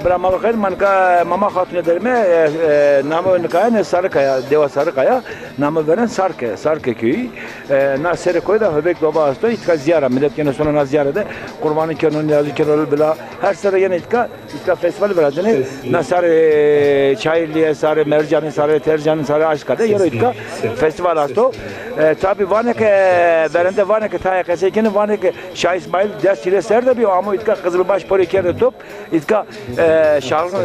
Brahma bakar manka mama hatun derme namı nikaya Sarıkaya Deva Sarıkaya namı veren Sarke köyü. Na Sarıkaya da Höbek Baba hasta itka ziyara millet gene sonra ziyarete kurbanın kenonu yazı kenolu bila her sene yine itka festival veradını na sarı çayırlıya sarı mercanı sarı tercanı sarı aşkada yero itka festival hasta. Tabi vanek berende vanek taya kesekeni vanek Şah İsmail ders ile serde bir ama itka Kızılbaş polikerde top itka şahın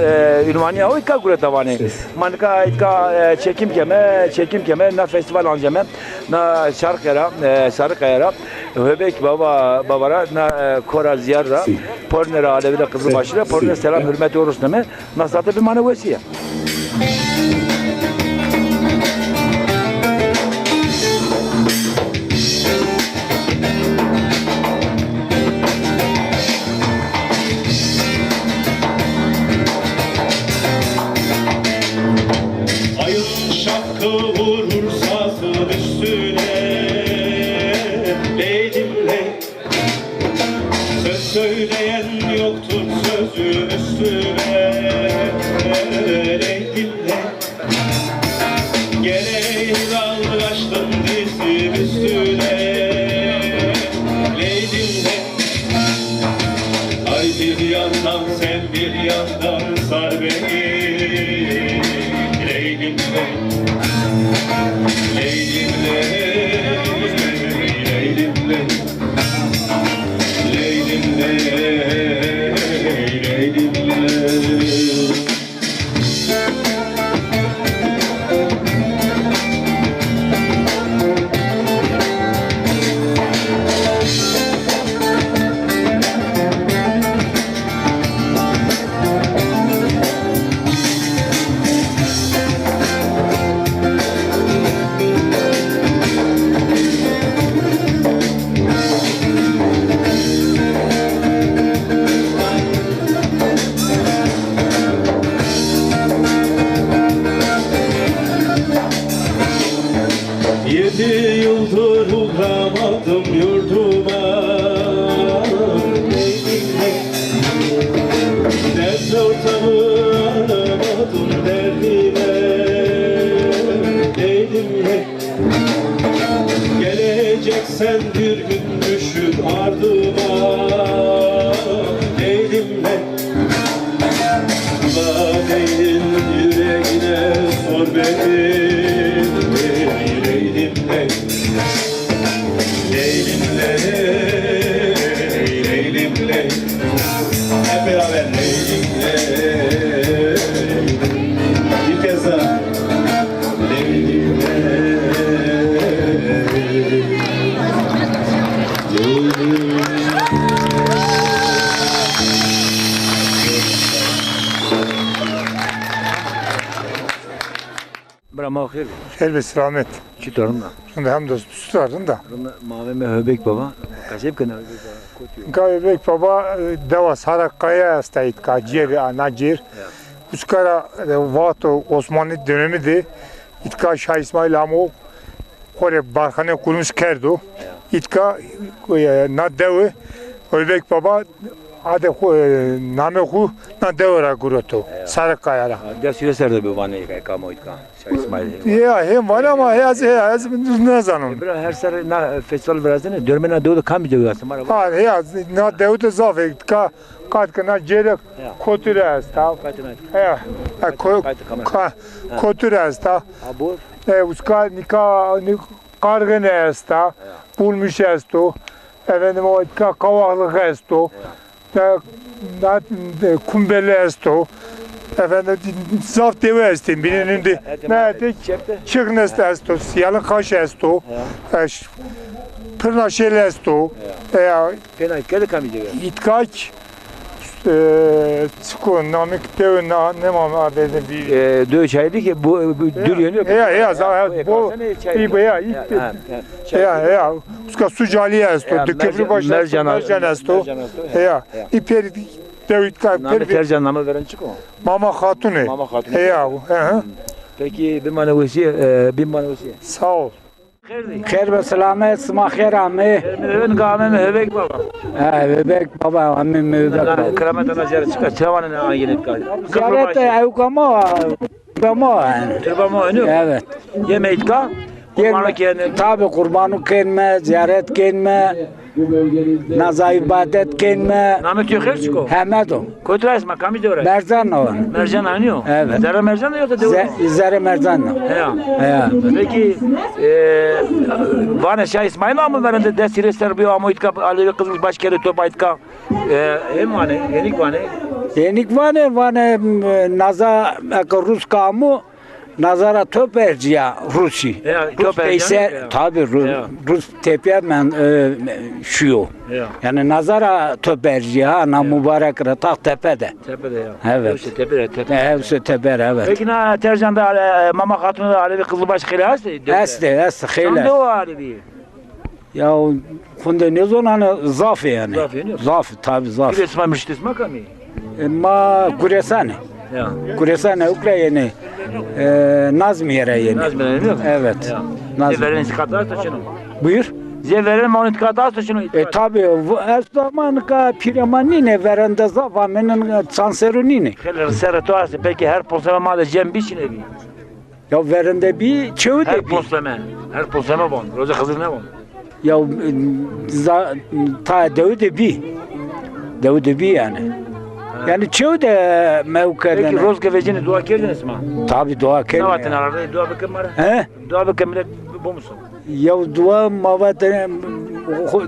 ünvaniye o itka gureta vane manka itka çekim keme na festival ancame na Sarıkaya'ra Höbek babara na Kora ziyarra pornera alevide Kızılbaşı'yla porner selam hürmet olursun deme nasatı bir manevesiye. Vurur sazın üstüne Leylim ley Söz söyleyen yoktur sözün üstüne Leylim ley Gene dalgaçtım dizim üstüne Leylim ley Ay bir yandan sen bir yandan sar beni Leylim ley Leylim ley, leylim ley, leylim ley, leylim ley. Yedi yıldır uğramadım yurduma Dert ortamı aramadım derdime Leylimle Geleceksen bir gün düşün ardıma Leylimle Kula değil yüreğine sor beni Leylim ley, leylim ley Hep beraber leylim ley Bir kez daha Leylim ley Brahma bakar Elbette rahmet. Çıtarında. Şimdi hem de tutardım da. Mavime Höbek Baba kaçıp kana Höbek Baba kotuyor. Gayebek baba deva Sarıkaya stayit kacir anacir. Uskara vato Osmanlı dönemiydi. İtka Şah İsmail Amo kore barhane kurmuş kerdu. İtka na devi Höbek baba adı name hu na devra kurutu Sarıkaya'ra. Ders ile serde bir vane kamo itka Şah İsmail. Ya hem var ama hayaz ne zanım. Bira her sene na festival verazene dörmena doğru kam gidiyor aslında. Mara. Ha hayaz na devde zafet ka katkana cerek koture asta. Ya koture asta. Abur. Uska nika kargene asta. Bulmuş esto. Efendim o kavaklık esto. Na kumbele esto. Efendim zaf deve estim birinin de çıknest esto. Yalı kaş esto. Pırna şel esto. Pena kede kam gidiyor. İtkaç çıkın namik dev ne mam adedim bir Dö çaydı ki bu dür yönü. ya bu ya uska sucali esto dükköprü başında mercan esto ya iper devit ka Namı tercan namı veren çık o. mama hatune Mama Hatun. ya Peki bir manevesi sağ ol Khair ve selamet, sıma khair ammi. Ön kahvemi hövek baba. Bebek baba, ammi bebek baba. Kırametana ziyaret çıkar. Çavanın ayinit kal. Ziyaret evkama, yani. Türbama oynuyor. Evet. Yemeğit ka. Kurbanı kendin. Tabi kurbanı kenme, ziyaret kenme, naza ibadet kenme. Namet yok her çıko. Hemed o. Kotra isma kami de oraya. Merzan o. Mercan oynuyor. Evet. Zerre mercan yoksa devam. Zere merzan o. He. Peki Vane Şah İsmail mı verende desire serbiyo amoytka Alevi Kızılbaş kere topaytka. Hem vane, yenik vane. Yenik vane naza Rus kamu nazara töperciya Rusi. Rus ise tabi Rus tepe men şuyo. Yani nazara töperciya na mübarek ratak tepede. Tepede ya. Evet. Tepede. Hepsi teper evet. Peki na Tercan'da Mama Hatun'da Alevi Kızılbaş kere hasta. Este Ne hele. o Alevi? Ya kunde ne zonanı zaf yani. Zaf yani. Zaf tabi zaf. Bir isma müştisma kami. Ma kuresane. Ya. Kuresane Ukrayna Nazmiye'ye yeni. Nazmiye'ye yok. Evet. Zeverin iskatlar taşını. Buyur. Zeverin manitkatlar taşını. Tabi her zaman ka piramanine verende zavamenin sanserunine. Heller seratuası peki her poslama mağda cem biçin evi. Ya verende bir çoğu Her de bir. poslama. Her poslama bon. Roza kızıl ne bon? Ya ta devde bir. Devde bir yani. Yani çoğu da mevkeden. Peki roz gevecini dua kerdiniz mi? Tabi dua kelime. Navatin arada dua bakın mara. He? Dua bakın millet bu musun? Ya dua mavaten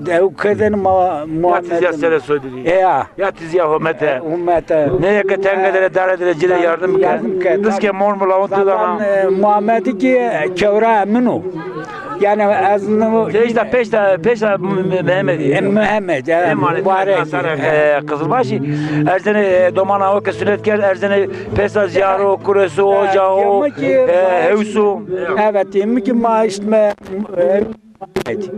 mevkeden Ya Muhammed. tiz ya sere söyledi. Ya. Ya tiz ya hümete. Ümmete. Ne yakı tengedere daredere cile yardım ke. Kızke mormula ontu da. Muhammed'i ki kevra eminu. Yani azını Peşte Mehmet. Mehmet Mübarek. Kızılbaşı. Erzene domana o ke sünetker erzene pesa ziyaro kuresi ocağı hevsu. Evet, yemin ki maaşma Mehmet.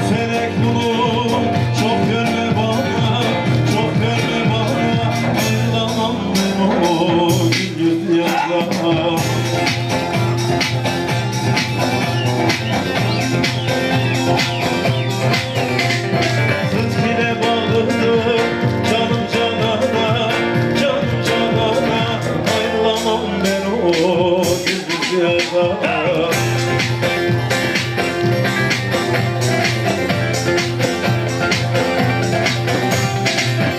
Felek bulu çok görme bana, çok görme bana. Ağlamam ben o gündüz yazda. Sıt bile bağlıdır canım canana, canım canana. Ağlamam ben o gündüz yazda.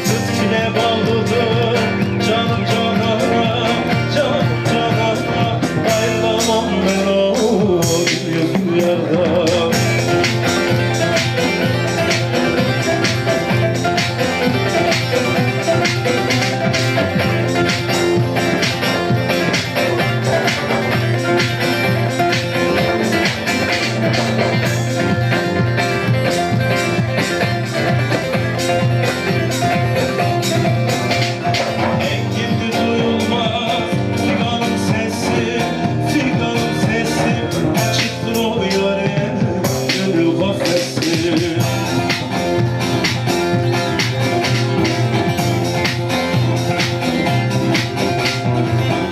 Sütüne bağlıdır canım canana, canım canana. Ayrılamam ben o yüzüm yarda. Engin duyulmaz figanın sesi, figanın sesi. Açıktır o yare, gönül kafesi.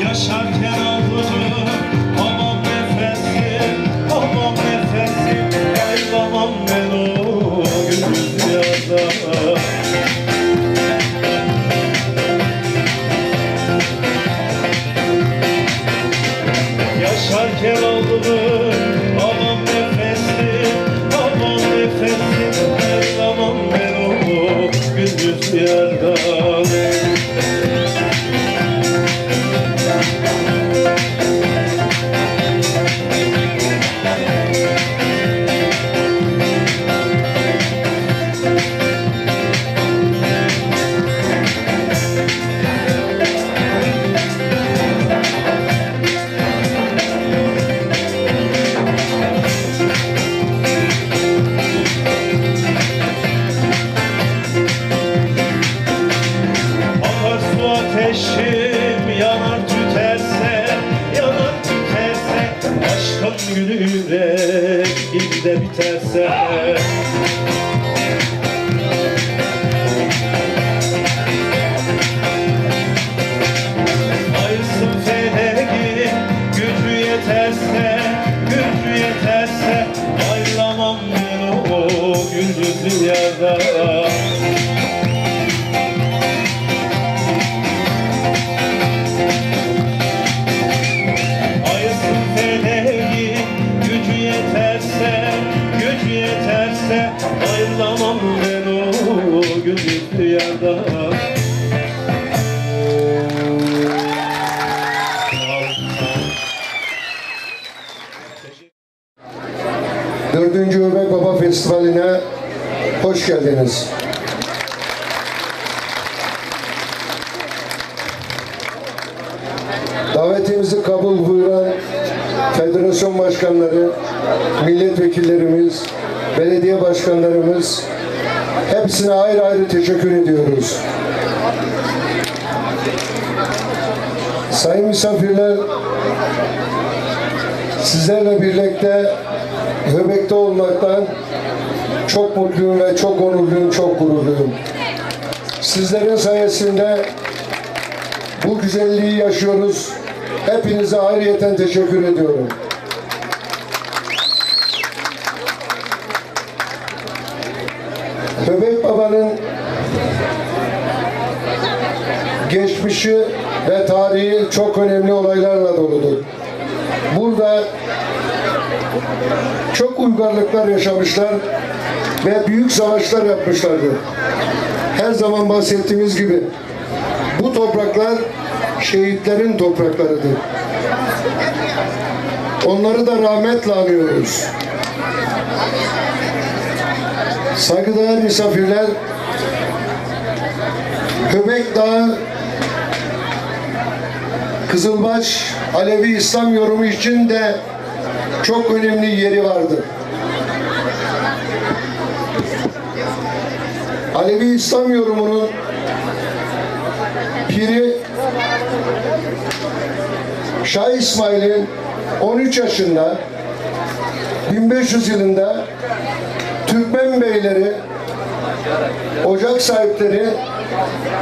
Yaşarken aldığım aman nefesi, aman nefesi. Ayrılamam ben o gündüz yazda. Yaşarken aldığım aman nefesi, aman nefesi. Ayrılamam ben o gündüz yarda. Akarsu ateşim yanar tüterse, yanar tüterse. Aşkın gülü yüreğimde bizde biterse. Ayırsın feleği gücü yeterse, gücü yeterse ayıramam ben o gül yüzlü yerden. Gücü yeterse ayrılamam ben o gül yüzlü yardan. Dördüncü Öbek Baba Festivali'ne hoş geldiniz. Davetimizi kabul buyuran federasyon başkanları, milletvekillerimiz, belediye başkanlarımız, hepsine ayrı ayrı teşekkür ediyoruz. Sayın misafirler, sizlerle birlikte Höbek'te olmaktan çok mutluyum ve çok onurluyum, çok gururluyum. Sizlerin sayesinde bu güzelliği yaşıyoruz. Hepinize ayrıyeten teşekkür ediyorum. Höbek Baba'nın geçmişi ve tarihi çok önemli olaylarla doludur. Burada çok uygarlıklar yaşamışlar ve büyük savaşlar yapmışlardı. Her zaman bahsettiğimiz gibi bu topraklar şehitlerin topraklarıdır. Onları da rahmetle anıyoruz. Saygıdeğer misafirler, Höbek Dağı Kızılbaş Alevi İslam yorumu için de çok önemli yeri vardır. Alevi İslam yorumunun piri Şah İsmail'in 13 yaşında 1500 yılında Türkmen beyleri, ocak sahipleri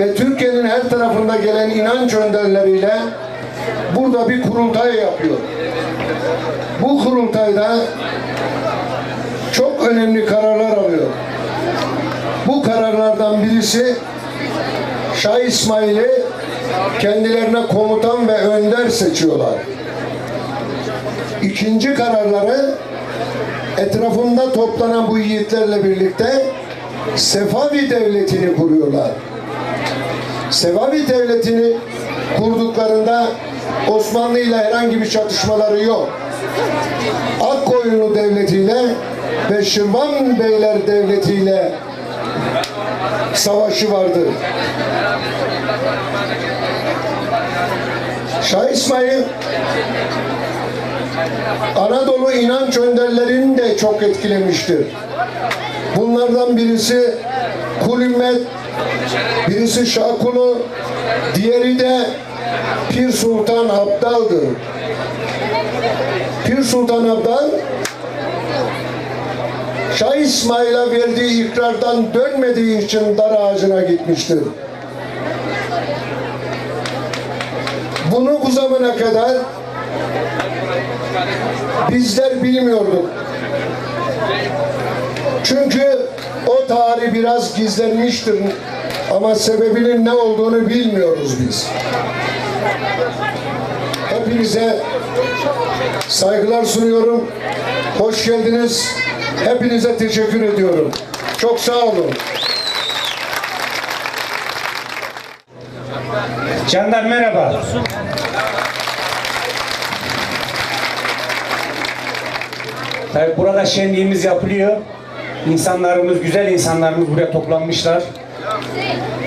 ve Türkiye'nin her tarafında gelen inanç önderleriyle burada bir kurultay yapıyor. Bu kurultayda çok önemli kararlar alıyor. Bu kararlardan birisi Şah İsmail'i kendilerine komutan ve önder seçiyorlar. İkinci kararları etrafında toplanan bu yiğitlerle birlikte Sefavi Devleti'ni kuruyorlar. Sefavi Devleti'ni kurduklarında Osmanlı ile herhangi bir çatışmaları yok. Akkoyunlu Devleti ile ve Şirvan Beyler Devleti ile savaşı vardı. Şah İsmail Anadolu inanç önderlerini de çok etkilemiştir. Bunlardan birisi Kul Ümmet, birisi Şahkulu, diğeri de Pir Sultan Abdal'dır. Pir Sultan Abdal Şah İsmail'e verdiği ikrardan dönmediği için dar ağacına gitmiştir. Bunu bu zamana kadar bizler bilmiyorduk. Çünkü o tarih biraz gizlenmiştir ama sebebinin ne olduğunu bilmiyoruz biz. Hepinize saygılar sunuyorum. Hoş geldiniz. Hepinize teşekkür ediyorum. Çok sağ olun. Canlar merhaba. Tabii burada şenliğimiz yapılıyor. İnsanlarımız, güzel insanlarımız buraya toplanmışlar.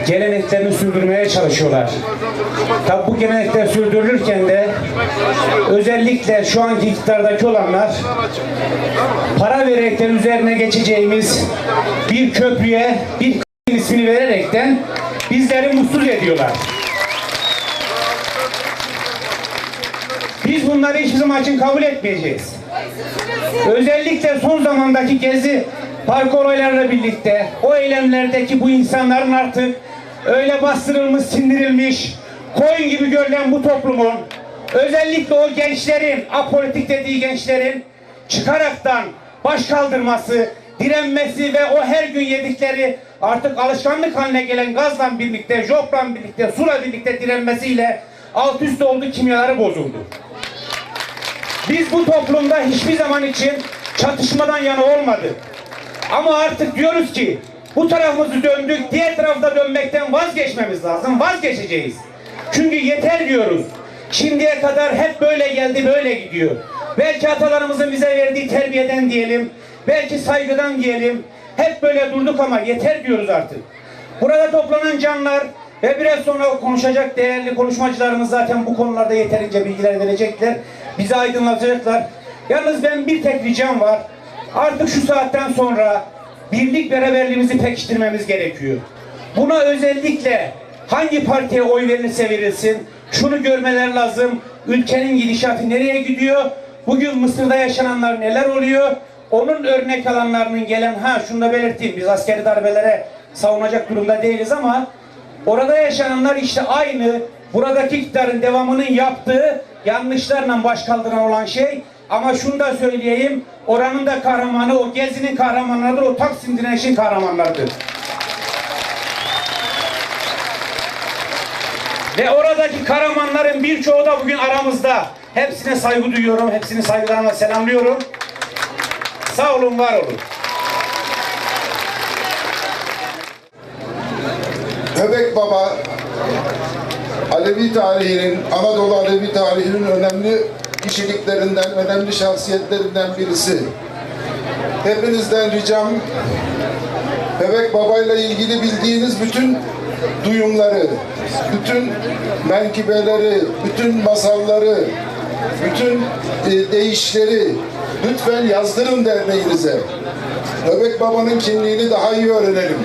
Geleneklerini sürdürmeye çalışıyorlar. Tabii bu gelenekler sürdürülürken de özellikle şu anki iktidardaki olanlar para vererekten üzerine geçeceğimiz bir köprüye bir ismini vererekten bizleri mutsuz ediyorlar. Biz bunları hiçbir zaman için kabul etmeyeceğiz. Özellikle son zamandaki Gezi Park olaylarıyla birlikte o eylemlerdeki bu insanların artık öyle bastırılmış, sindirilmiş, koyun gibi görülen bu toplumun, özellikle o gençlerin, apolitik dediği gençlerin çıkaraktan baş kaldırması, direnmesi ve o her gün yedikleri artık alışkanlık haline gelen gazla birlikte, jopla birlikte, suyla birlikte direnmesiyle alt üst oldu, kimyaları bozuldu. Biz bu toplumda hiçbir zaman için çatışmadan yana olmadık. Ama artık diyoruz ki bu tarafımızı döndük, diğer tarafta dönmekten vazgeçmemiz lazım. Vazgeçeceğiz. Çünkü yeter diyoruz. Şimdiye kadar hep böyle geldi, böyle gidiyor. Belki atalarımızın bize verdiği terbiyeden diyelim, belki saygıdan diyelim. Hep böyle durduk ama yeter diyoruz artık. Burada toplanan canlar ve biraz sonra konuşacak değerli konuşmacılarımız zaten bu konularda yeterince bilgiler verecekler. Bizi aydınlatacaklar. Yalnız ben bir tek ricam var. Artık şu saatten sonra birlik beraberliğimizi pekiştirmemiz gerekiyor. Buna özellikle hangi partiye oy verilirse verilsin şunu görmeler lazım. Ülkenin gidişatı nereye gidiyor? Bugün Mısır'da yaşananlar neler oluyor? Onun örnek alanlarının gelen, şunu da belirteyim, biz askeri darbelere savunacak durumda değiliz ama orada yaşananlar işte aynı buradaki iktidarın devamının yaptığı yanlışlarla baş kaldıran olan şey. Ama şunu da söyleyeyim, oranın da kahramanı, o Gezi'nin kahramanlarıdır, o Taksim direnişin kahramanlarıdır. Ve oradaki kahramanların birçoğu da bugün aramızda. Hepsine saygı duyuyorum, hepsini saygılarımla selamlıyorum. Sağ olun, var olun. Höbek Baba, Alevi tarihinin, Anadolu Alevi tarihinin önemli kişiliklerinden, önemli şahsiyetlerinden birisi. Hepinizden ricam, Höbek Baba ile ilgili bildiğiniz bütün duyumları, bütün menkıbeleri, bütün masalları, bütün deyişleri lütfen yazdırın derneğinize. Höbek Baba'nın kimliğini daha iyi öğrenelim.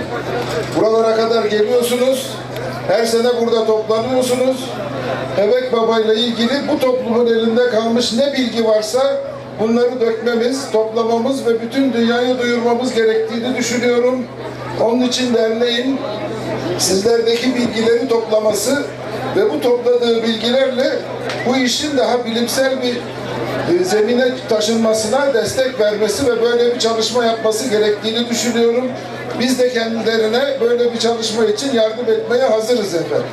Buralara kadar geliyorsunuz, her sene burada toplanıyorsunuz. Höbek Baba ile ilgili bu toplumun elinde kalmış ne bilgi varsa bunları dökmemiz, toplamamız ve bütün dünyaya duyurmamız gerektiğini düşünüyorum. Onun için derneğin sizlerdeki bilgileri toplaması ve bu topladığı bilgilerle bu işin daha bilimsel bir zemine taşınmasına destek vermesi ve böyle bir çalışma yapması gerektiğini düşünüyorum. Biz de kendilerine böyle bir çalışma için yardım etmeye hazırız efendim.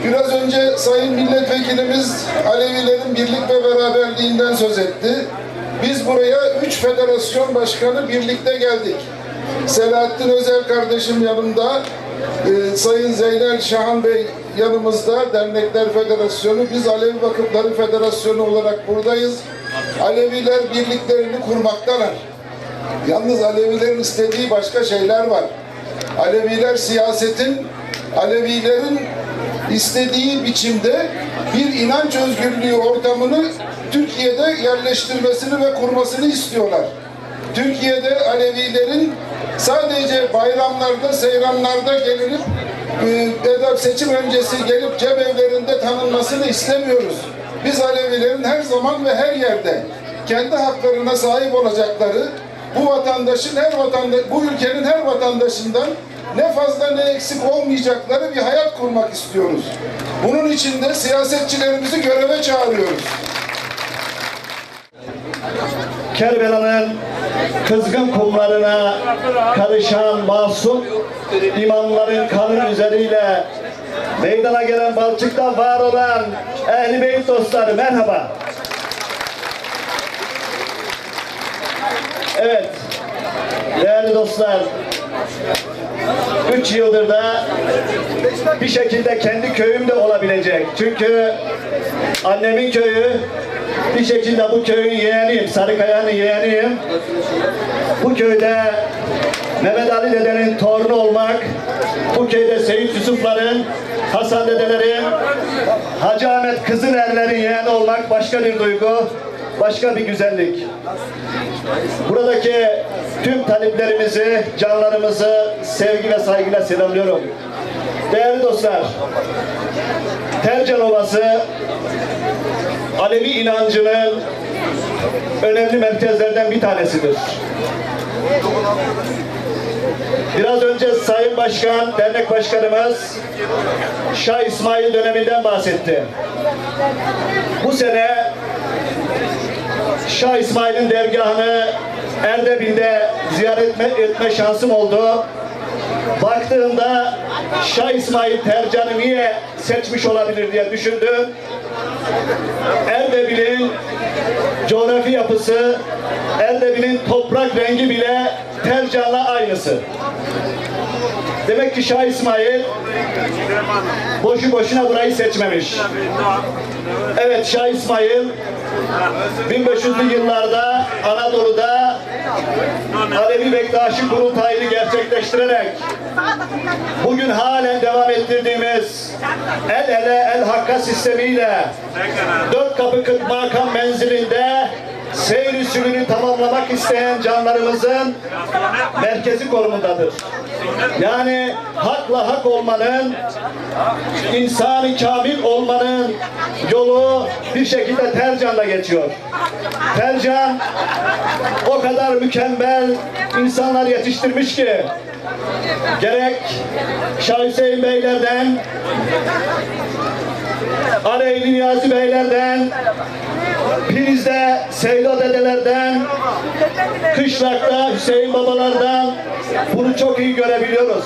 Biraz önce Sayın Milletvekilimiz Alevilerin birlik ve beraberliğinden söz etti. Biz buraya 3 federasyon başkanı birlikte geldik. Selahattin Özel kardeşim yanımda, Sayın Zeynel Şahan Bey yanımızda, Dernekler Federasyonu, biz Alevi Vakıfları Federasyonu olarak buradayız. Aleviler birliklerini kurmaktalar. Yalnız Alevilerin istediği başka şeyler var. Aleviler siyasetin, Alevilerin istediği biçimde bir inanç özgürlüğü ortamını Türkiye'de yerleştirmesini ve kurmasını istiyorlar. Türkiye'de Alevilerin sadece bayramlarda, seyranlarda gelinip seçim öncesi gelip cemevlerinde tanınmasını istemiyoruz. Biz Alevilerin her zaman ve her yerde kendi haklarına sahip olacakları, bu vatandaşın bu ülkenin her vatandaşından ne fazla ne eksik olmayacakları bir hayat kurmak istiyoruz. Bunun için de siyasetçilerimizi göreve çağırıyoruz. Kerbela'nın kızgın kumlarına karışan masum imamların kanı üzeriyle meydana gelen Balçık'ta var olan Ehl-i Beyt dostları merhaba. Evet, değerli dostlar, 3 yıldır da bir şekilde kendi köyümde olabilecek. Çünkü annemin köyü, bir şekilde bu köyün yeğeniyim, Sarıkaya'nın yeğeniyim. Bu köyde Mehmet Ali dedenin torunu olmak, bu köyde Seyit Yusuf'ların, Hasan dedelerin, Hacı Ahmet Kızıner'lerin yeğeni olmak başka bir duygu, başka bir güzellik. Buradaki tüm taliplerimizi, canlarımızı sevgi ve saygıyla selamlıyorum. Değerli dostlar, Tercan Ovası Alevi inancının önemli merkezlerden bir tanesidir. Biraz önce Sayın Başkan, dernek başkanımız Şah İsmail döneminden bahsetti. Bu sene Şah İsmail'in dergahını Erdebil'de ziyaret etme şansım oldu. Baktığımda Şah İsmail Tercan'ı niye seçmiş olabilir diye düşündüm. Erdebil'in coğrafi yapısı, Erdebil'in toprak rengi bile Tercan'la aynısı. Demek ki Şah İsmail boşu boşuna burayı seçmemiş. Evet, Şah İsmail 1500'lü yıllarda Anadolu'da Alevi Bektaşi kurultayını gerçekleştirerek bugün halen devam ettirdiğimiz el ele el hakka sistemiyle 4 kapı 40 makam menzilinde seyri sülünü tamamlamak isteyen canlarımızın merkezi konumundadır. Yani hakla hak olmanın, insan-ı kamil olmanın yolu bir şekilde Tercan'la geçiyor. Tercan o kadar mükemmel insanlar yetiştirmiş ki gerek Şah Hüseyin Beylerden, Aleyli Niyazi Beylerden, Piriz'de Seydo dedelerden, Kışlak'ta Hüseyin babalardan bunu çok iyi görebiliyoruz.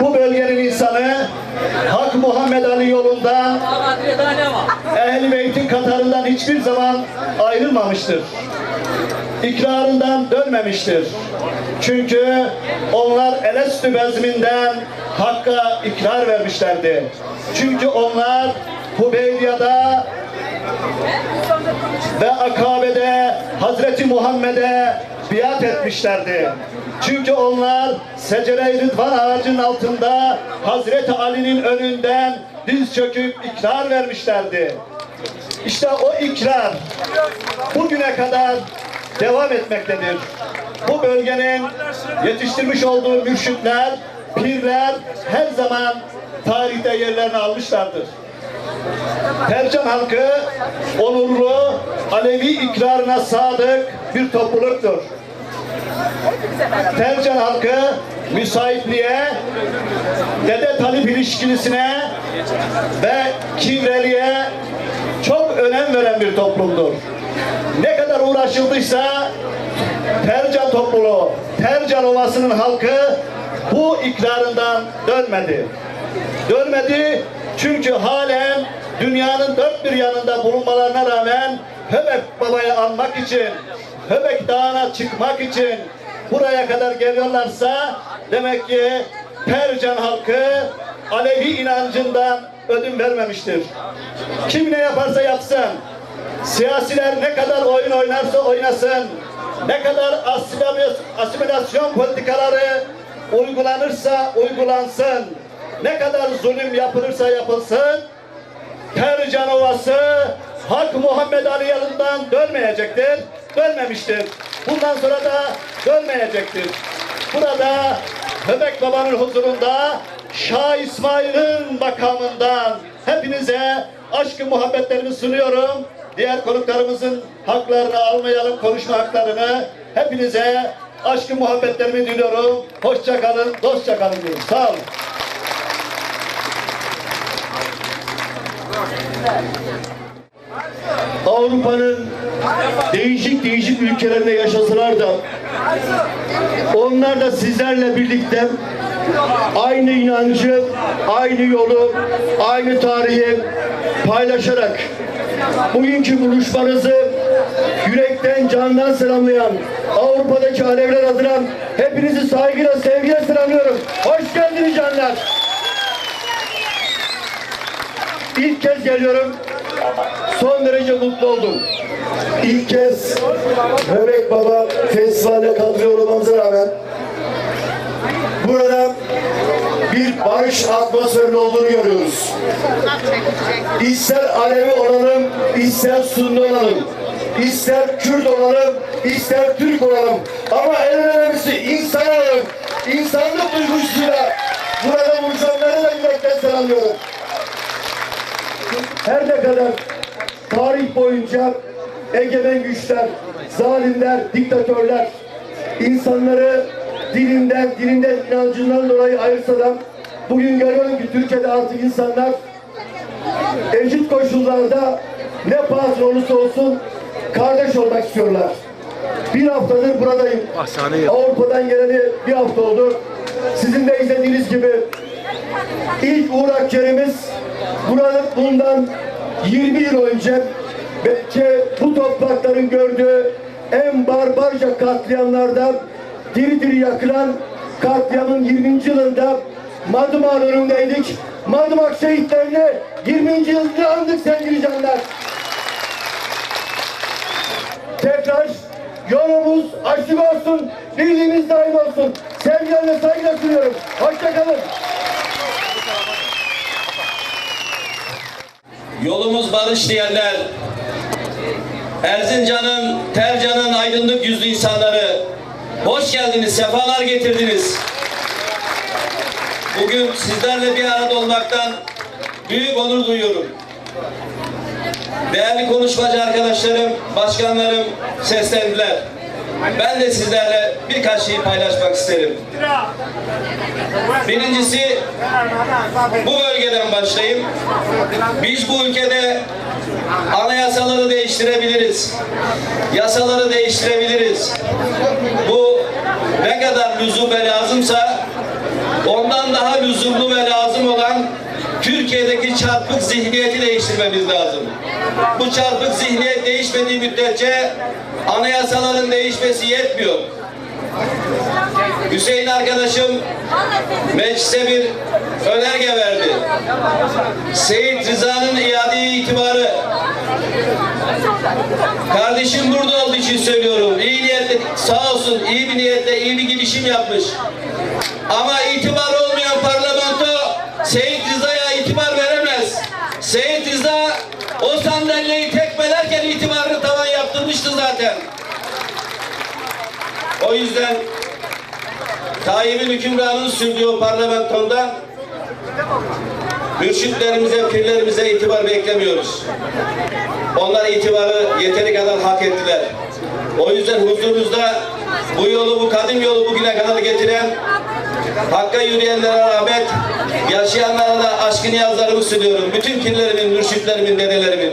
Bu bölgenin insanı Hak Muhammed Ali yolundan, Ehl-i Beyt'in katarından hiçbir zaman ayrılmamıştır. İkrarından dönmemiştir. Çünkü onlar Elestü bezminden Hakk'a ikrar vermişlerdi. Çünkü onlar Hubeybiya'da ve Akabe'de Hazreti Muhammed'e biat etmişlerdi. Çünkü onlar Secere-i Rıdvan ağacının altında Hazreti Ali'nin önünden diz çöküp ikrar vermişlerdi. İşte o ikrar bugüne kadar devam etmektedir. Bu bölgenin yetiştirmiş olduğu mürşitler, pirler her zaman tarihte yerlerini almışlardır. Tercan halkı onurlu, Alevi ikrarına sadık bir topluluktur. Tercan halkı müsaitliğe, Dede Talip ilişkilisine ve kivreliğe çok önem veren bir toplumdur. Ne kadar uğraşıldıysa Tercan topluluğu, Tercan Ovası'nın halkı bu ikrarından dönmedi. Dönmedi çünkü halen dünyanın dört bir yanında bulunmalarına rağmen Höbek Baba'yı almak için, Höbek Dağı'na çıkmak için buraya kadar geliyorlarsa demek ki Tercan halkı Alevi inancından ödün vermemiştir. Kim ne yaparsa yapsın, siyasiler ne kadar oyun oynarsa oynasın, ne kadar asimilasyon politikaları uygulanırsa uygulansın, ne kadar zulüm yapılırsa yapılsın, Tercan Ovası Hak Muhammed Ali yolundan dönmeyecektir, dönmemiştir. Bundan sonra da dönmeyecektir. Burada Höbek Baba'nın huzurunda Şah İsmail'in makamından hepinize aşk-ı muhabbetlerimi sunuyorum. Diğer konuklarımızın haklarını almayalım, konuşma haklarını. Hepinize aşk-ı muhabbetlerimi diliyorum. Hoşça kalın, dostça kalın diyorum. Sağ olun. Avrupa'nın değişik ülkelerinde yaşasalar da onlar da sizlerle birlikte aynı inancı, aynı yolu, aynı tarihi paylaşarak bugünkü buluşmanızı yürekten, candan selamlayan Avrupa'daki Aleviler adına hepinizi saygıyla, sevgiyle selamlıyorum. Hoş geldiniz canlar. İlk kez geliyorum. Son derece mutlu oldum. İlk kez Höbek Baba Festivali'ne katılıyor olmamıza rağmen burada bir barış atmosferinin olduğunu görüyoruz. İster Alevi olalım, ister Sunni olalım, ister Kürt olalım, ister Türk olalım. Ama en önemlisi insan olalım. İnsanlık duygusuyla burada buluşanları da yürekten selamlıyorum. Her ne kadar tarih boyunca egemen güçler, zalimler, diktatörler insanları dilinden inancından dolayı ayırsa da bugün görüyorum ki Türkiye'de artık insanlar eşit koşullarda ne pahasına olursa olsun kardeş olmak istiyorlar. Bir haftadır buradayım. Avrupa'dan geleli bir hafta oldu. Sizin de izlediğiniz gibi ilk Uğur Akçer'imiz bundan 20 yıl önce belki bu toprakların gördüğü en barbarca katliamlardan diri diri yakılan katliamın 20. yılında Madımak'ın önündeydik. Madımak şehitlerini 20. yılını andık sevgili canlar. Tekrar yolumuz açık olsun, birliğimiz daim olsun. Sevgilerle saygılar sunuyorum. Hoşça kalın. Yolumuz barış diyenler, Erzincan'ın, Tercan'ın aydınlık yüzlü insanları, hoş geldiniz, sefalar getirdiniz. Bugün sizlerle bir arada olmaktan büyük onur duyuyorum. Değerli konuşmacı arkadaşlarım, başkanlarım seslendiler. Ben de sizlerle birkaç şeyi paylaşmak isterim. Birincisi, bu bölgeden başlayayım. Biz bu ülkede anayasaları değiştirebiliriz. Yasaları değiştirebiliriz. Bu ne kadar lüzum ve lazımsa ondan daha lüzumlu ve lazım olan Türkiye'deki çarpık zihniyeti değiştirmemiz lazım. Bu çarpık zihniyet değişmediği müddetçe anayasaların değişmesi yetmiyor. Hüseyin arkadaşım meclise bir önerge verdi. Seyit Rıza'nın iade itibarı. Kardeşim burada olduğu için söylüyorum. İyi niyetle, sağ olsun, iyi bir niyetle iyi bir girişim yapmış. Ama itibar olmayan parlamento Seyit Rıza'ya itibar veremez. Seyit Rıza o sandalyeyi tekmelerken itibarını tavan yaptırmıştı zaten. O yüzden Tayyip'in hükümranını sürdüğü parlamentonda mürşitlerimize, pirlerimize itibar beklemiyoruz. Onlar itibarı yeteri kadar hak ettiler. O yüzden huzurunuzda bu yolu, bu kadim yolu bugüne kadar getiren, Hakk'a yürüyenlere rahmet, yaşayanlara da aşkı niyazlarımı sunuyorum. Bütün pirlerimin, mürşitlerimin, dedelerimin.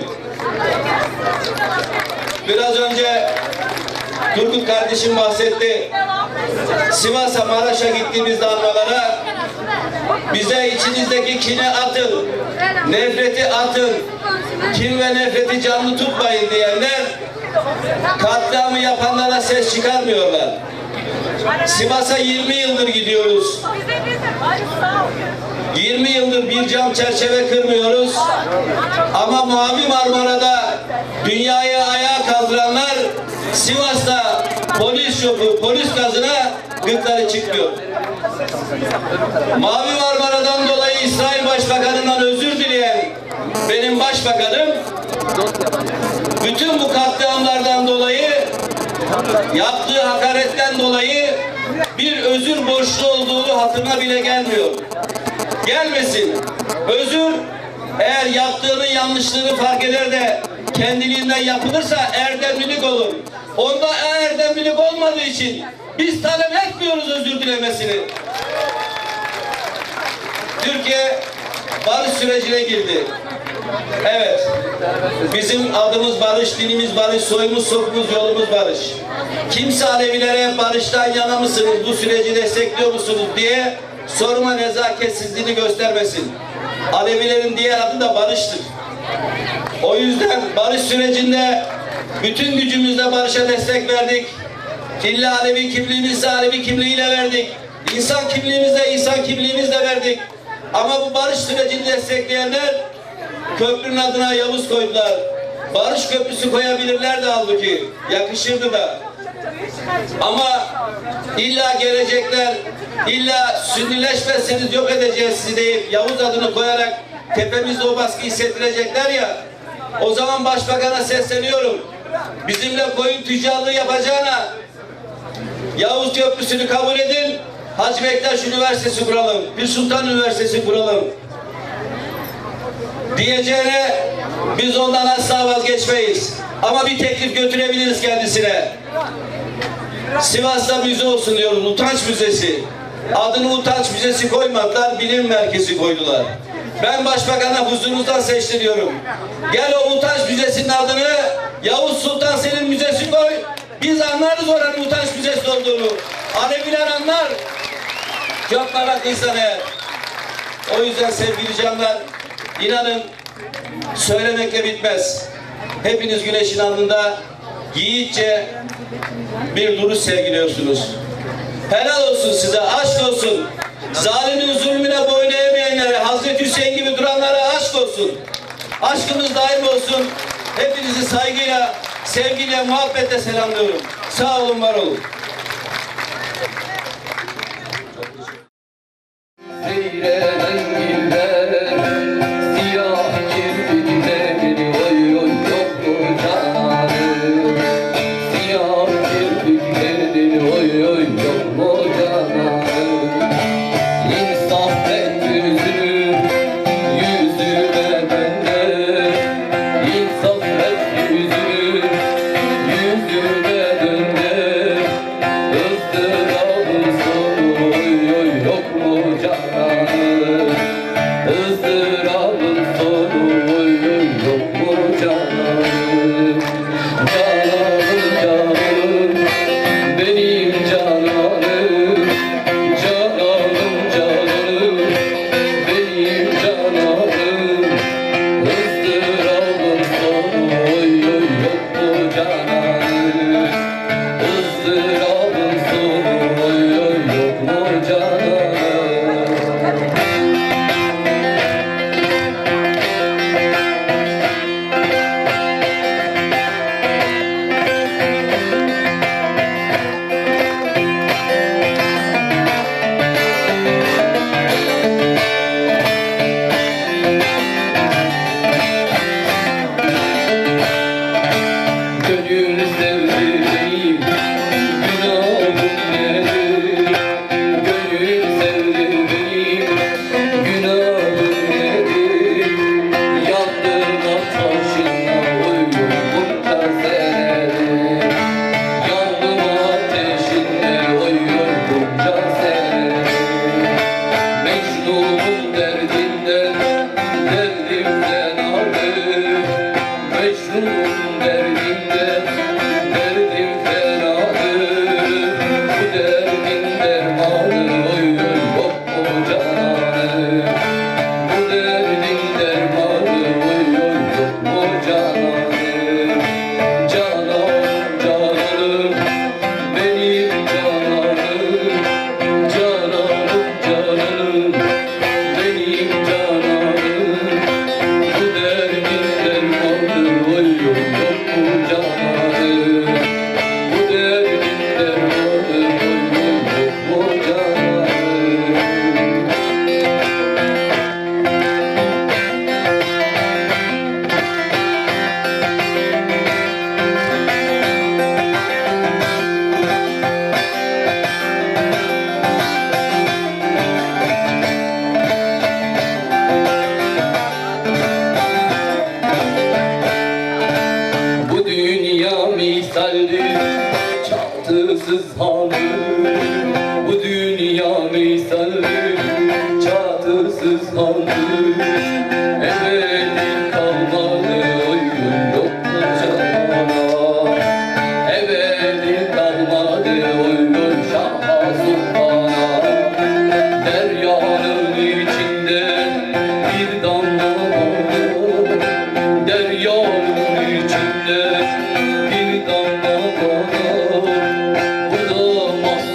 Biraz önce Turgut kardeşim bahsetti. Sivas'a, Maraş'a gittiğimizde anmalara bize içinizdeki kini atın, nefreti atın, kin ve nefreti canlı tutmayın diyenler katliamı yapanlara ses çıkarmıyorlar. Sivas'a 20 yıldır gidiyoruz. 20 yıldır bir cam çerçeve kırmıyoruz. Ama Mavi Marmara'da dünyayı ayağa kaldıranlar Sivas'ta polis şofu, polis gazına gıkları çıkmıyor. Mavi Marmara'dan dolayı İsrail Başbakanı'ndan özür dileyen benim başbakanım bütün bu katliamlardan dolayı yaptığı hakaretten dolayı bir özür borçlu olduğunu hatırına bile gelmiyor. Gelmesin. Özür eğer yaptığının yanlışlığını fark eder de kendiliğinden yapılırsa erdemlilik olur. Onda erdemlilik olmadığı için biz talep etmiyoruz özür dilemesini. Türkiye barış sürecine girdi. Evet. Bizim adımız barış, dinimiz barış, soyumuz, sopumuz, yolumuz barış. Kimse Alevilere barıştan yana mısınız, bu süreci destekliyor musunuz diye soruma nezaketsizliğini göstermesin. Alevilerin diğer adı da barıştır. O yüzden barış sürecinde bütün gücümüzle barışa destek verdik. İlla Alevi kimliğimizle Alevi kimliğiyle verdik. İnsan kimliğimizle insan kimliğimizle verdik. Ama bu barış sürecini destekleyenler köprünün adına Yavuz koydular. Barış köprüsü koyabilirlerdi halbuki. Yakışırdı da. Ama illa gelecekler, illa sünnileşmezseniz yok edeceğiz sizi deyip Yavuz adını koyarak tepemizde o baskıyı hissettirecekler ya. O zaman başbakana sesleniyorum. Bizimle koyun tüccarlığı yapacağına Yavuz Köprüsü'nü kabul edin. Hacı Bektaş Üniversitesi kuralım. Pir Sultan Üniversitesi kuralım. diyeceğine biz ondan asla vazgeçmeyiz. Ama bir teklif götürebiliriz kendisine. Sivas'ta müze olsun diyoruz, Utanç Müzesi. Adını Utanç Müzesi koymadılar, bilim merkezi koydular. Ben başbakana huzurunuzdan seçtiriyorum. Gel o Utanç Müzesi'nin adını Yavuz Sultan Selim Müzesi koy. Biz anlarız oranın Utanç Müzesi olduğunu. Aleviler anlar. Çok meraklıysan eğer. O yüzden sevgili canlar, inanın söylemekle bitmez. Hepiniz güneşin alnında yiğitçe bir duruş sergiliyorsunuz. Helal olsun size, aşk olsun. Zalimin zulmüne boyun eğmeyenlere, Hazreti Hüseyin gibi duranlara aşk olsun. Aşkımız daim olsun. Hepinizi saygıyla, sevgiyle, muhabbetle selamlıyorum. Sağ olun, var olun. içinde bir damla bana, bu da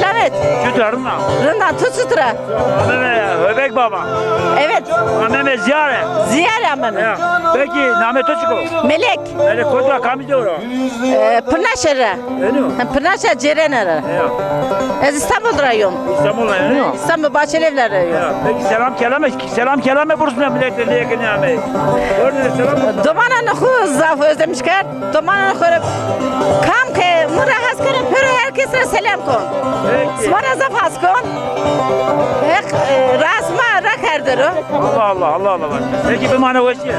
Selamet. Çıtırına. Rından tut sutra. Ameme Höbek baba. Evet. Ameme ziyaret. Ziyare amame. Ya. Peki Name Toçiko. Melek. Öyle kodra kamiz ora. Pırnaşarı. Öyle mi? Pırnaşar Cerenarı. Ya. Ez İstanbul rayım. İstanbul'a öyle mi? İstanbul Bahçelievler rayım. Ya. Peki selam kelame bursuna milletlerine yakın yani. Gördünüz selam. Domana nuhu zaf özlemişker. Domana nuhu kam ke murahas kerem püre herkese selam kon. Peki. Smara zaf has kon. Rasma rakerdero. Allah. Peki bir mane hoşya.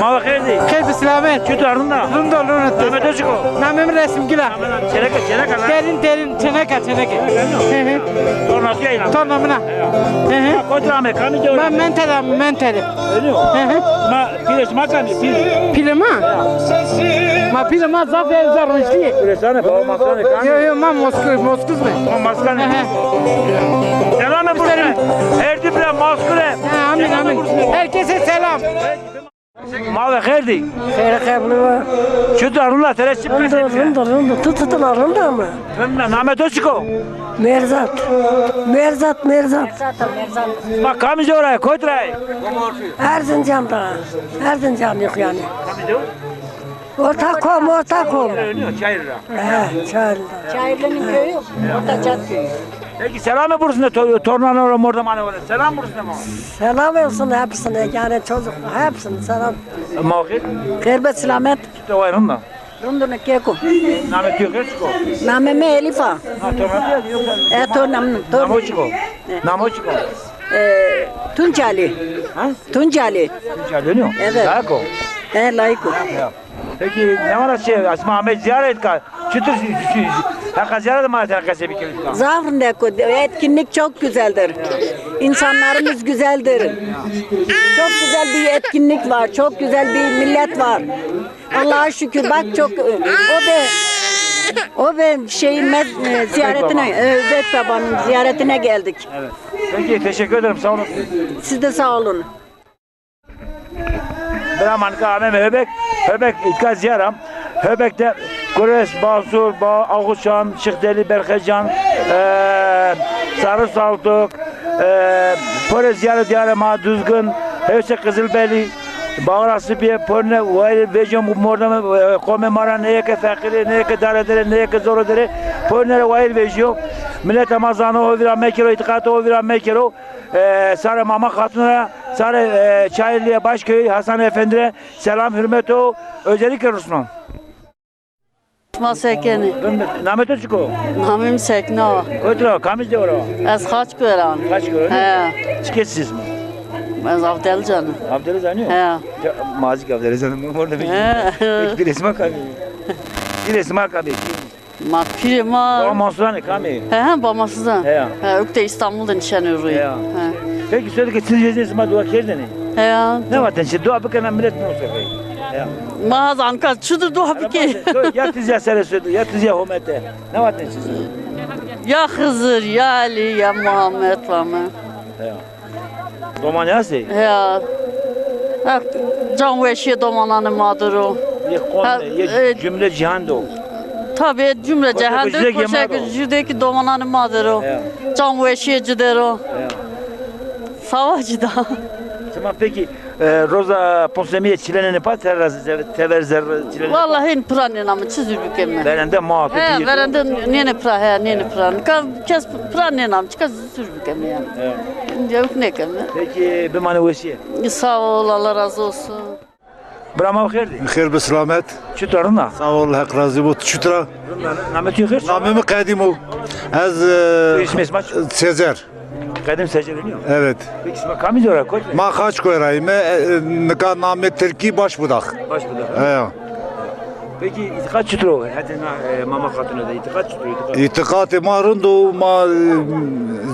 Mava kherdi. Keyfi selamet. Çıtırına. Runda Name Toçiko. Namım resim gila. Çeleka lan. Derin çeneke. Tornası yayın. Tornamına. Kodra me kamiz ora. Menteli. Öyle mi? Ma pires makami pir. Pilima. Ma pilima zaf evzarmış diye. Piresane baba masane kamiz. Yo ma Moskuz mu? Maskane. Selam bursuna. Her dibine maskule. Amin. Herkese selam. Mava kherdi. Khayr qablı. Çıtırına tereşip Rında. Tutular rında mı? Name Toçiko. Merzat. Bak kamiz oraya kodray. Erzincan yok yani. Ortakom. Çayırra. Çayırlı'nın köyü. Orta Cadköy. Peki selam bursuna tornana orada mane var. Selam bursuna mı? Selam olsun hepsine yani çocuk hepsine selam. Mavkir. Khair selamet. İşte o yanında. Rundunu keko. Name Toçiko. Nameme Elifa. Ha tornana diyor. Tornam. Namoçiko. Tuncali. Ha? Tuncali. Dönüyor. Evet. Dako. Layık. Peki ne var şey Asma Ahmet ziyaret ka. Çıtır Hakka ziyaret mi herkese bir kere. Zavrındaki etkinlik çok güzeldir. İnsanlarımız güzeldir. Çok güzel bir etkinlik var. Çok güzel bir millet var. Allah'a şükür bak çok o be ziyaretine Özbek babanın ziyaretine geldik. Evet. Peki teşekkür ederim sağ olun. Siz de sağ olun. Brahman Kahve Höbek İtkaz ziyaram. Höbek'te Kures, Basur, Ağuşan, Şıkdeli, Berkecan, Sarı Saltuk, Pore ziyaret diyarama düzgün, hepsi Kızılbeli, Bağrası bir porne, vay vecum morda kome mara neye ke fakiri, neye ke daredere, neye ke zorodere, porne vay vecum. Millet Ramazanı o vira mekero, itikatı o vira mekero. Sarı Mama Hatun'a, Sarı Çayırlı'ya Başköy, Hasan Efendi'ye selam, hürmet o. Özellikle Ruslan. Masekeni. Name Toçiko. Namim Sekna. Koytra, kamiz de ora. Az kaç gören. Kaç gören? He. Çıkesiz mi? Az Avdelcanı. Abdülazan yok. He. Mazik Abdülazan'ın orada bir. He. Bir resmi kabi. Bir resmi kabi. Ma pirima. Baba Mansur'un kami. He, bamasızdan. He. He, ökte İstanbul'dan nişan yürüyor. He. Peki söyle ki siz yüzünüzü dua kerdiniz. He. Ne var tenşi dua bakana millet mi olsa kayı? Mağazan kaç şudur dua biki. Ya tizya sere söyledi, ya tizya homete. Ne var tenşi? Ya Hızır, ya Ali, ya Muhammed var mı? Domanyası? He. Can veşiye domananı maduru. Ye cümle cihan da o. Tabii cümle cehendir koşa gücüdeki domananı maduru. Can veşiye cidero. Savacı da. Tamam peki Roza Ponsemiye çileneni pas teverzer çileneni. Vallahi pranın ama çizir bükemme. Verende maatı He, değil. verende nene pran. Kes pranın ama çıkaz çizir bükemme yani. Yok ne kemme. Peki bir mani vesiye. Sağ ol Allah razı olsun. Brahma khairdi. Khair be selamet. Çıtarına. Sağ ol hak razı bu çıtra. Namet yok. Namımı kadim o. Az İsmi maç. Sezer. Kadim Sezer oynuyor. Evet. Peki ismi kamiz ora koy. Ma kaç koyayım? Nika namı Türkiye baş budak. Baş budak. He. Peki itikat çıtro. Hadi mama katına da itikat çıtro. İtikat marundu ma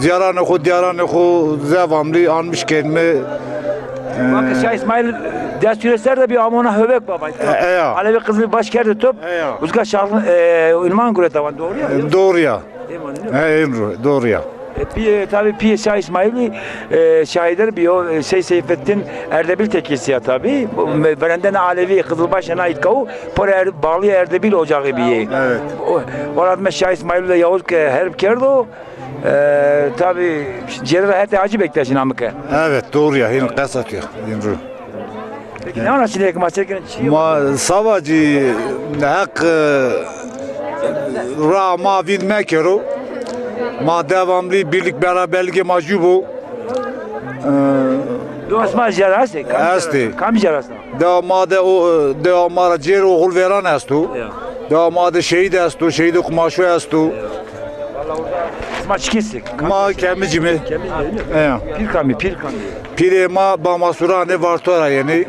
ziyaranı ko diyaranı ko zavamlı almış kendimi. Bak Şah İsmail Diyasüresler de bir amona hövek baba. Alevi kızı baş kerdi top. Uzka şahlı ünvan güre tavan doğru ya. Doğru ya. Doğru ya. Tabii Pir Şah İsmail'i şahitleri bir o Seyfettin Erdebil tekisi ya tabii. Verenden Alevi Kızılbaşı'na itkavu por bağlı Erdebil ocağı bir. Evet. Orada Şah İsmail'le Yavuz herb kerdo. Tabii cerrah hete acı beklersin amke. Evet doğru ya. Yine kasat ya. Yine. Peki ne anlaşılıyor ki maçerken? Ma savacı hak ra ma vid mekero. Ma devamlı birlik beraberlik macubu. Doğasma cerrahı. Asti. Kam cerrahı? Devamada o devamara cer oğul veren astu. Devamada şehit astu, şehit kumaşı astu. Maç kesik. Ma kemici mi? Pir kami. Pire ma bamasura vartora yani.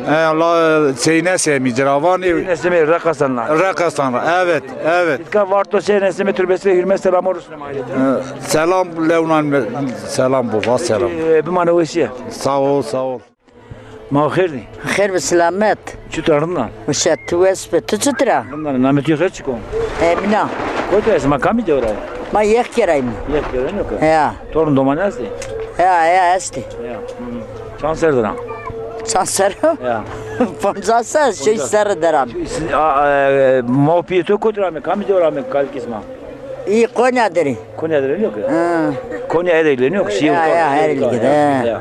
La seyne semi ceravani. Nesime rakasanlar. Rakasanlar. Evet. İtka varto şey nesime türbesi hürmet selam olsun. Selam Levnan. Selam baba selam. Bir manavesiye. Sağ ol. Ma khirdi. Khair ve selamet. Çutarından. Müşet tuvespe tututra. Bundan namet yok çıkon. Emina. Koyta esma kami de oraya. Ma yek kerayım. Yek gören yok. Ya. Torun domanası. Ya esti. Ya. Şanserdan. Sansar. Ya. Pomzasa şey sarı deram. Ma piyeto kotrame kami de oraya kalkisma. İyi Konya deri. Konya deren yok. Ha. Konya edeylen yok. Ya her ilgide.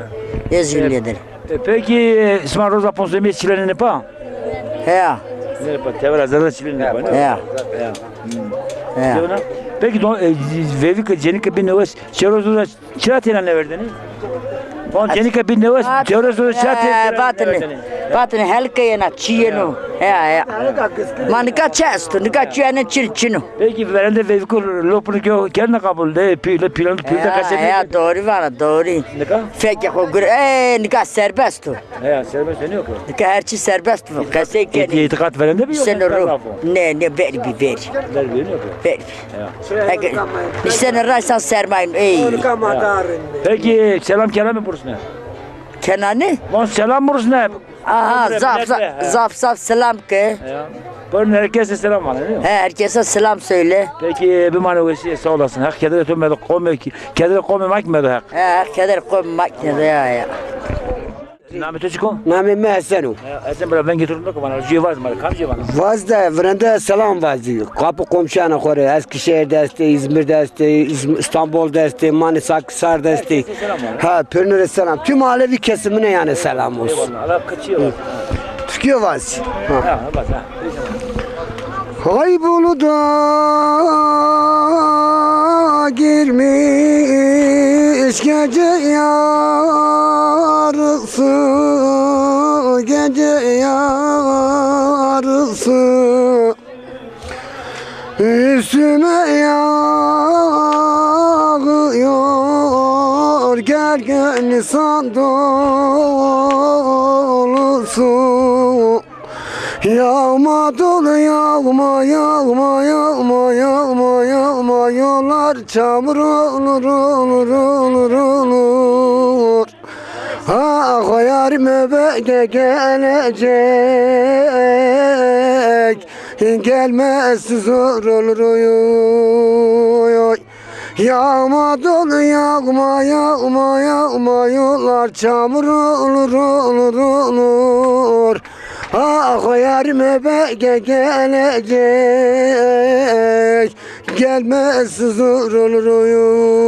Ezgilidir. Peki İsmail Roza Ponsoy'un çilerini ne pa? Ya. Ne pa? Tevra zara çilerini ne pa? Ya. Peki Vevik Cenika bin Nevas Çeroz'a çiratıyla ne verdiniz? On Cenika bin Nevas Çeroz'a çiratıyla Batın helkayena çiyenu. Ya. Manika çesto, nika çiyene çilçinu. Peki verende Vevik lopunu kendine kabul de planı kaseti. Ya doğru var, doğru. Nika? Fekye kogur, nika serbest. Ya serbest yok. Nika her şey serbest. Kasey İtikat verende mi yok? Sen ro. Ne ver. Ver yok. Ver. Sen raysan sermayın. Peki selam kelam burasına. Kenan'ı? Lan selam burasına. Aha zaf selam ki. Bugün herkese selam var değil mi? Herkese selam söyle. Peki bir manevesi sağ olasın. Hak kedere tümedi kedere koymamak mı da hak? Kedere koymamak ne ya. Namı çocuk? Namı Mehsenu. Sen bana ben getirdim de bana civaz mı? Kam civaz? Vazda vrende selam vazı. Kapı komşana kore. Eskişehir deste, İzmir deste, İstanbul deste, Manisa Akhisar deste. Ha, pürnüre selam. Tüm Alevi kesimine yani selam olsun. Eyvallah. Allah kaçıyor. Türkiye vazı. Ha, bak ha. Kaybolu'da girmiş gece yarısı, gece yarısı üstüme yağıyor gergen san dolusu. Yağma dolu yağma yollar çamur olur. Ah yarim öbeke gelecek gelmez zor olur. Yağma dolu yağma yollar çamur olur. Ah yarim öbeke gelecek gelmez zor olur.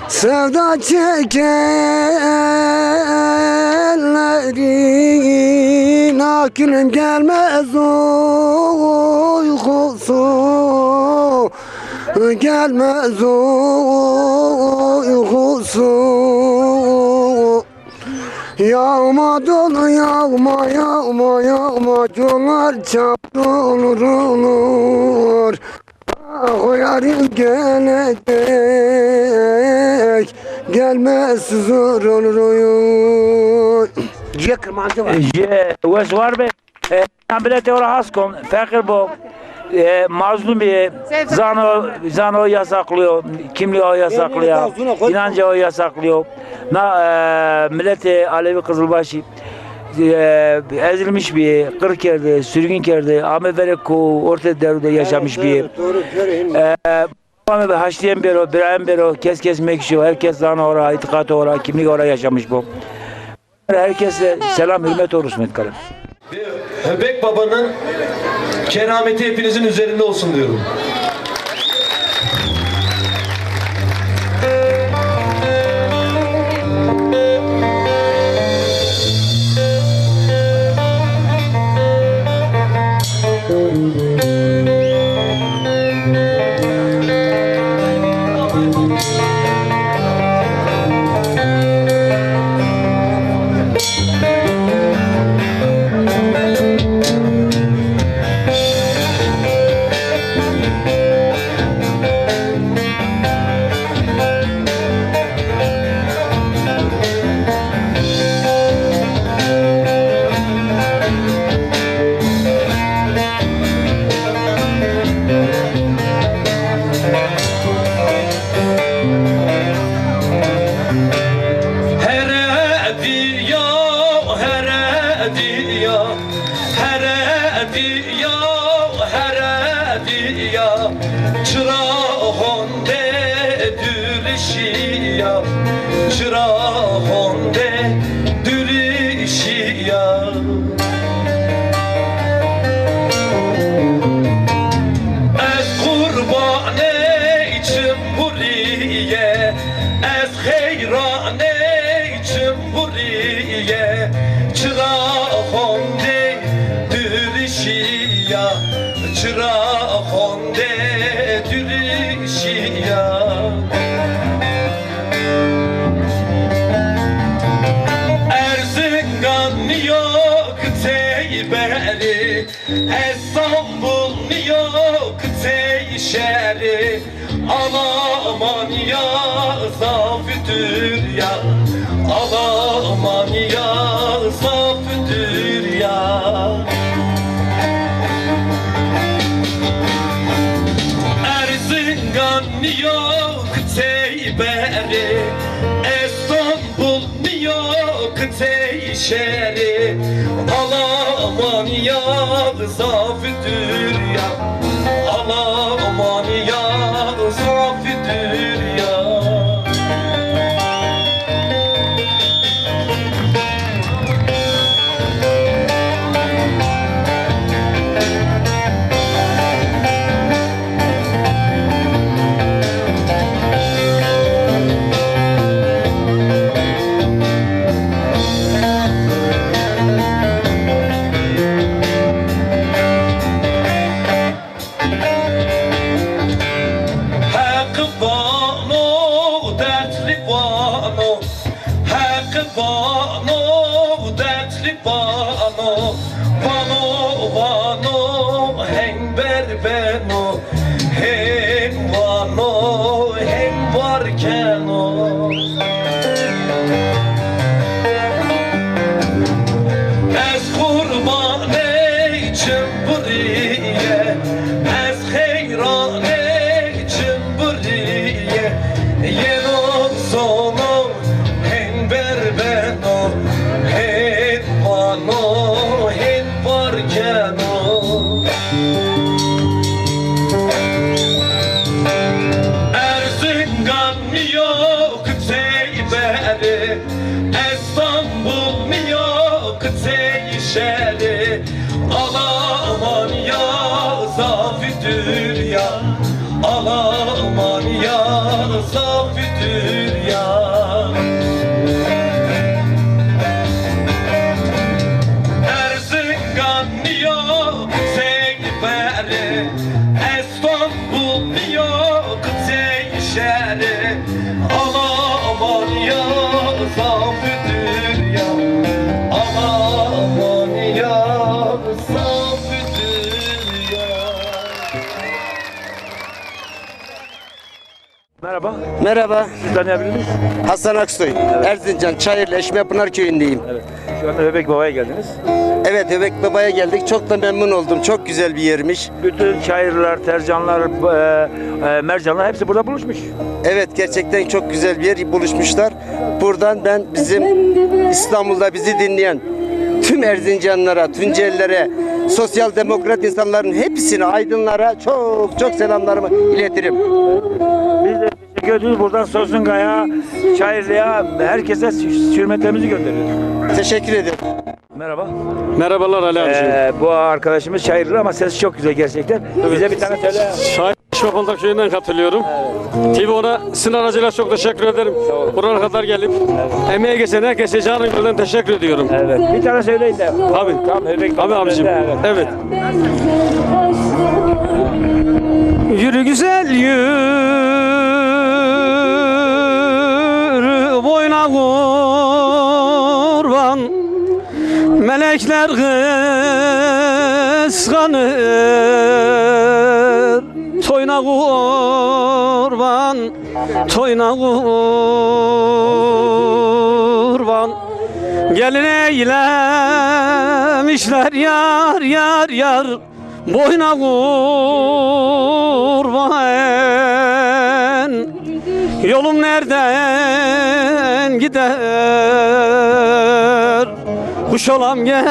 Sevda çekenlerin aklım gelmez uykusu, gelmez uykusu. Yağma dolu yağma yollar çamur olur. Ah yarim gelecek gelmez zor olur. Ciye kırmancı var. Wes var be. Ambulete ora haskon. Fakir bu. Mazlumi Zano yasaklıyor, kimliği o yasaklıyor, inancı o yasaklıyor. Milleti Alevi Kızılbaşı ezilmiş bir, 40 yerde, sürgün yerde, Ahmet Verekko orta devrede yaşamış bir. Ahmet Haçlıyan Bero, İbrahim Bero, kes mekşi, herkes sana oraya, itikatı oraya, kimlik oraya yaşamış bu. Herkese selam, hürmet olsun etkalım. Höbek Baba'nın kerameti hepinizin üzerinde olsun diyorum. Aman ya zafüdür ya, aman ya zafüdür ya. Erzincan yok teyberi, İstanbul yok teyşeri, aman ya zafüdür ya, aman ya zafidir ya. Aman ya zafidir ya, aman ya zafidir ya. Erzincan yok teyberi, İstanbul yok teyşeri, aman ya zafidir ya, aman ya zafidir ya. Merhaba. Merhaba. Siz tanıyabilir miyiz? Hasan Aksoy. Erzincan Çayırlı Eşmepınar köyündeyim. Evet. Şu anda Höbek Baba'ya geldiniz. Evet, Höbek Baba'ya geldik. Çok da memnun oldum. Çok güzel bir yermiş. Bütün Çayırlılar, Tercanlar, Mercanlar hepsi burada buluşmuş. Evet, gerçekten çok güzel bir yer buluşmuşlar. Buradan ben bizim İstanbul'da bizi dinleyen tüm Erzincanlara, Tuncellilere, sosyal demokrat insanların hepsine, aydınlara çok çok selamlarımı iletirim. Biz de teşekkür ediyoruz. Buradan Sosunga'ya, Çayırlı'ya herkese hürmetlerimizi gönderiyoruz. Teşekkür ederim. Merhaba. Merhabalar Ali abiciğim. Bu arkadaşımız Çayırlı ama sesi çok güzel gerçekten. Bize bir tane söyle. Şahin Kontak Köyü'nden katılıyorum. TV ona sizin aracıyla çok teşekkür ederim. Buraya kadar gelip emeğe geçen herkese canı gönülden teşekkür ediyorum. Evet. Bir tane söyleyin de. Tabii. Tabii abiciğim. Evet. Yürü güzel yürü boyuna kurban. Melekler kıskanır. Toyuna kurban, toyuna kurban. Gelin eylemişler yar yar yar. Boyuna kurban. Yolum nereden gider? Kuş olam gelem,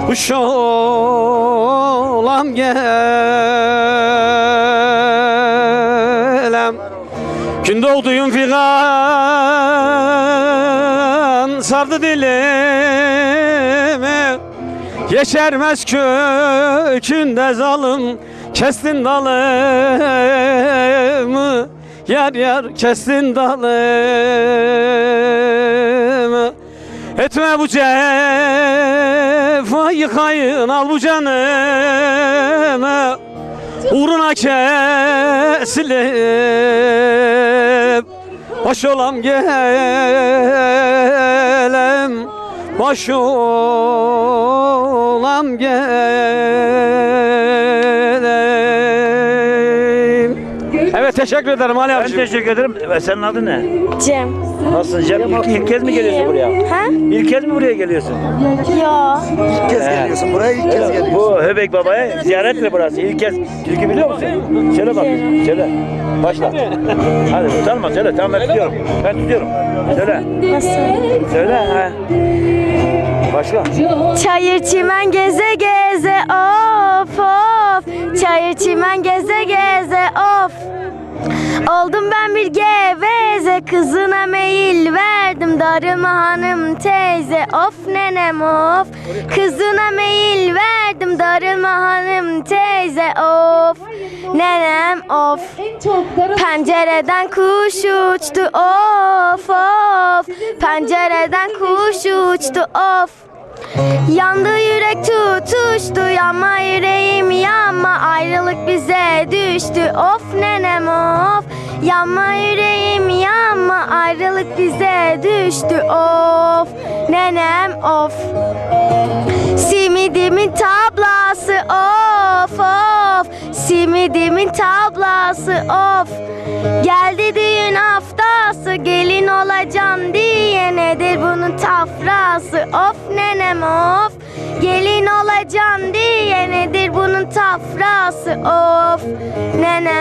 kuş olam gelem. Gün doğduyum figan sardı dilimi. Yeşermez kökünde zalım, kestin dalımı. Yar yar kestin dalımı. Etme bu cefayı kayın al bu canımı. Uğruna kesilip baş olam gelem, baş olam gelem. Evet teşekkür ederim Ali abiciğim. Ben teşekkür ederim. Senin adın ne? Cem. Nasılsın Cem? İlk kez mi geliyorsun buraya? Ha? İlk kez mi buraya geliyorsun? Yo. İlk kez geliyorsun buraya, ilk kez geliyorsun. Bu Höbek Baba'ya ziyaretle burası. İlk kez. Türkü biliyor musun? Söyle bak. Söyle. Başla. Hadi utanma söyle. Tamam ben tutuyorum. Ben tutuyorum. Söyle. Nasıl? Söyle. Ha. Başla. Çayır çimen geze geze of of. Çayır çimen geze geze of. Oldum ben bir geveze, kızına meyil verdim, darıma hanım teyze, of nenem of. Kızına meyil verdim, darıma hanım teyze, of nenem of. Pencereden kuş uçtu of of. Pencereden kuş uçtu of. Yandı yürek tutuştu, yanma yüreğim yanma, ayrılık bize düştü, of nenem of. Yanma yüreğim yanma, ayrılık bize düştü, of nenem of. Simidimin tablası of of. Simidimin tablası of. Geldi düğün haftası, gelin olacağım diye nedir bunun tafrası, of nenem of. Gelin olacağım diye nedir bunun tafrası, of nenem